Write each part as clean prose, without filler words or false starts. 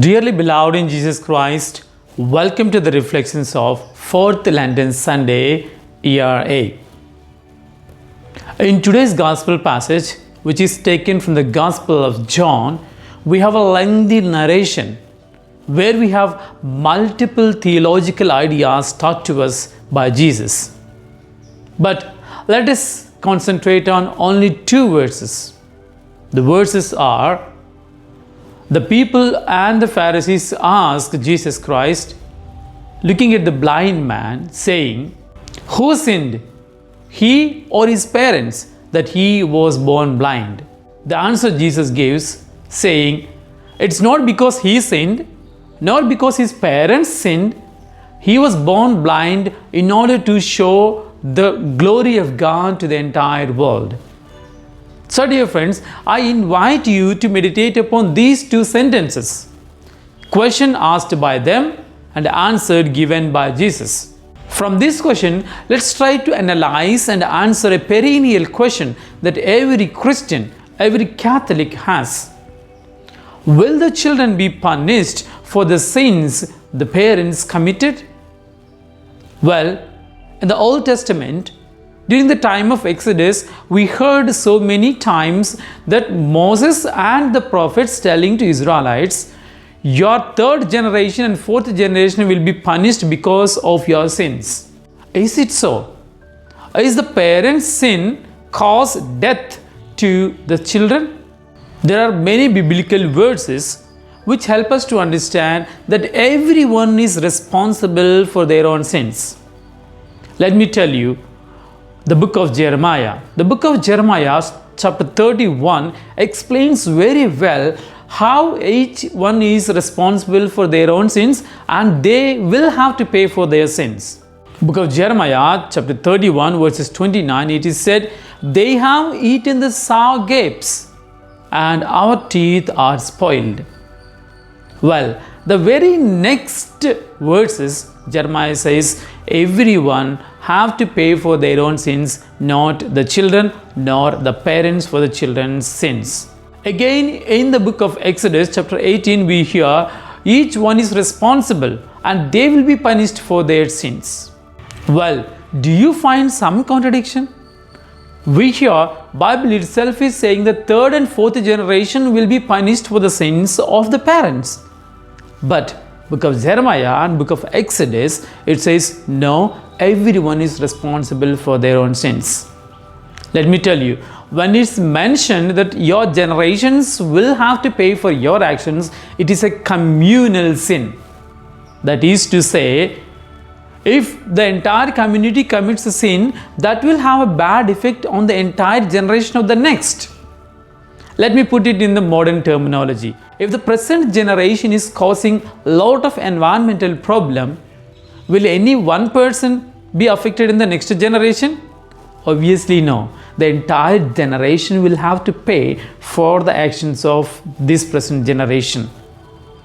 Dearly beloved in Jesus Christ, welcome to the reflections of 4th Lenten Sunday, Year A. In today's Gospel passage, which is taken from the Gospel of John, we have a lengthy narration where we have multiple theological ideas taught to us by Jesus. But let us concentrate on only two verses. The verses are: the people and the Pharisees asked Jesus Christ, looking at the blind man, saying, "Who sinned, he or his parents, that he was born blind?" The answer Jesus gives, saying, "It's not because he sinned, nor because his parents sinned. He was born blind in order to show the glory of God to the entire world." So, dear friends, I invite you to meditate upon these two sentences. Question asked by them and answer given by Jesus. From this question, let's try to analyze and answer a perennial question that every Christian, every Catholic has. Will the children be punished for the sins the parents committed? Well, in the Old Testament, during the time of Exodus, we heard so many times that Moses and the prophets telling to Israelites, "Your third generation and fourth generation will be punished because of your sins." Is it so? Is the parents' sin cause death to the children? There are many biblical verses which help us to understand that everyone is responsible for their own sins. Let me tell you, the book of Jeremiah. The book of Jeremiah, chapter 31, explains very well how each one is responsible for their own sins and they will have to pay for their sins. Book of Jeremiah, chapter 31, verses 29, it is said, "They have eaten the sour grapes and our teeth are spoiled." Well, the very next verses, Jeremiah says, everyone have to pay for their own sins, not the children nor the parents for the children's sins. Again, in the book of Exodus, chapter 18, we hear each one is responsible and they will be punished for their sins. Well, do you find some contradiction? We hear Bible itself is saying the third and fourth generation will be punished for the sins of the parents. But book of Jeremiah and book of Exodus, it says no, everyone is responsible for their own sins. Let me tell you, when it's mentioned that your generations will have to pay for your actions, it is a communal sin. That is to say, if the entire community commits a sin, that will have a bad effect on the entire generation of the next. Let me put it in the modern terminology. If the present generation is causing a lot of environmental problem, will any one person be affected in the next generation? Obviously no. The entire generation will have to pay for the actions of this present generation.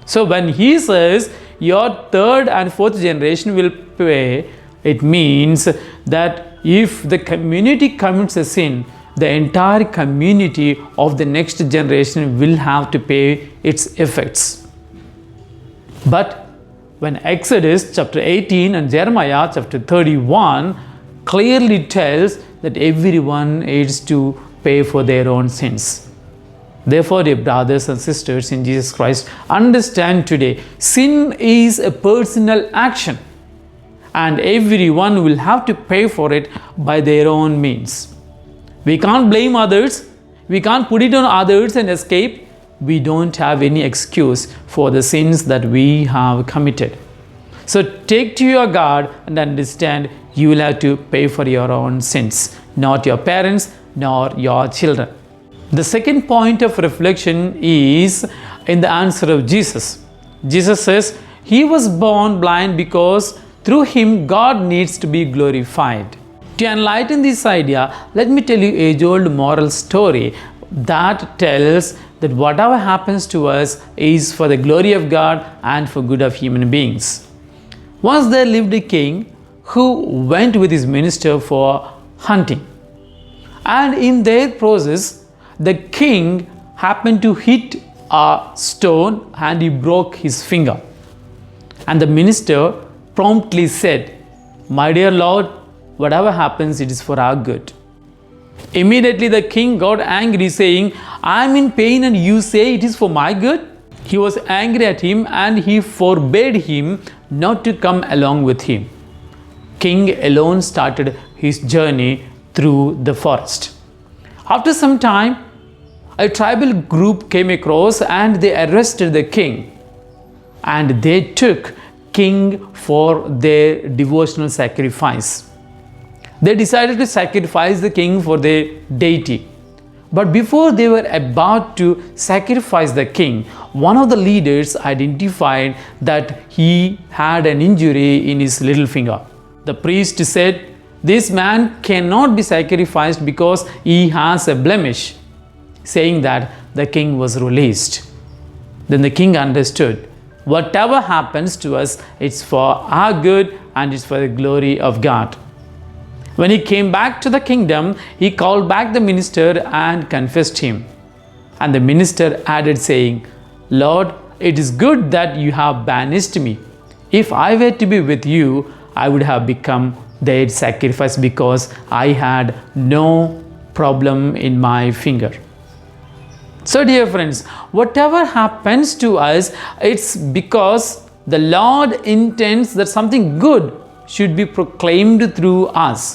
So when he says your third and fourth generation will pay, it means that if the community commits a sin, the entire community of the next generation will have to pay its effects. But when Exodus chapter 18 and Jeremiah chapter 31 clearly tells that everyone is to pay for their own sins. Therefore, dear brothers and sisters in Jesus Christ, understand today, sin is a personal action and everyone will have to pay for it by their own means. We can't blame others, we can't put it on others and escape. We don't have any excuse for the sins that we have committed. So take to your God and understand you will have to pay for your own sins, not your parents nor your children. The second point of reflection is in the answer of Jesus. Jesus says he was born blind because through him God needs to be glorified. To enlighten this idea, let me tell you age-old moral story that tells that whatever happens to us is for the glory of God and for good of human beings. Once there lived a king who went with his minister for hunting. And in their process, the king happened to hit a stone and he broke his finger. And the minister promptly said, "My dear Lord, whatever happens, it is for our good." Immediately the king got angry, saying, "I am in pain and you say it is for my good?" He was angry at him and he forbade him not to come along with him. King alone started his journey through the forest. After some time, a tribal group came across and they arrested the king. And they took king for their devotional sacrifice. They decided to sacrifice the king for their deity. But before they were about to sacrifice the king, one of the leaders identified that he had an injury in his little finger. The priest said, "This man cannot be sacrificed because he has a blemish," saying that the king was released. Then the king understood, whatever happens to us, it's for our good and it's for the glory of God. When he came back to the kingdom, he called back the minister and confessed him. And the minister added, saying, "Lord, it is good that you have banished me. If I were to be with you, I would have become their sacrifice because I had no problem in my finger." So dear friends, whatever happens to us, it's because the Lord intends that something good should be proclaimed through us.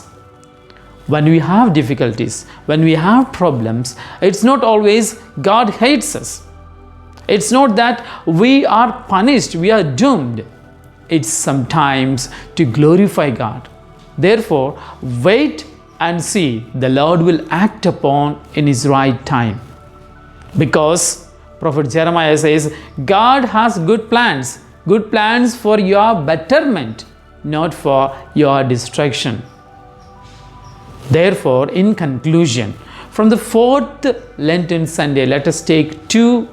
When we have difficulties, when we have problems, it's not always God hates us. It's not that we are punished, we are doomed. It's sometimes to glorify God. Therefore, wait and see, the Lord will act upon in His right time. Because Prophet Jeremiah says, God has good plans for your betterment, not for your destruction. Therefore, in conclusion, from the fourth Lenten Sunday, let us take two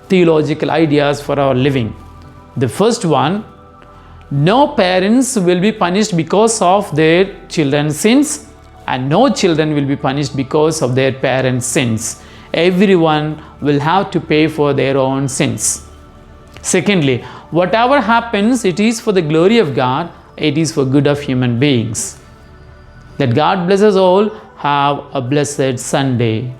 theological ideas for our living. The first one, no parents will be punished because of their children's sins, and no children will be punished because of their parents' sins. Everyone will have to pay for their own sins. Secondly, whatever happens, it is for the glory of God, it is for good of human beings. That God bless us all. Have a blessed Sunday.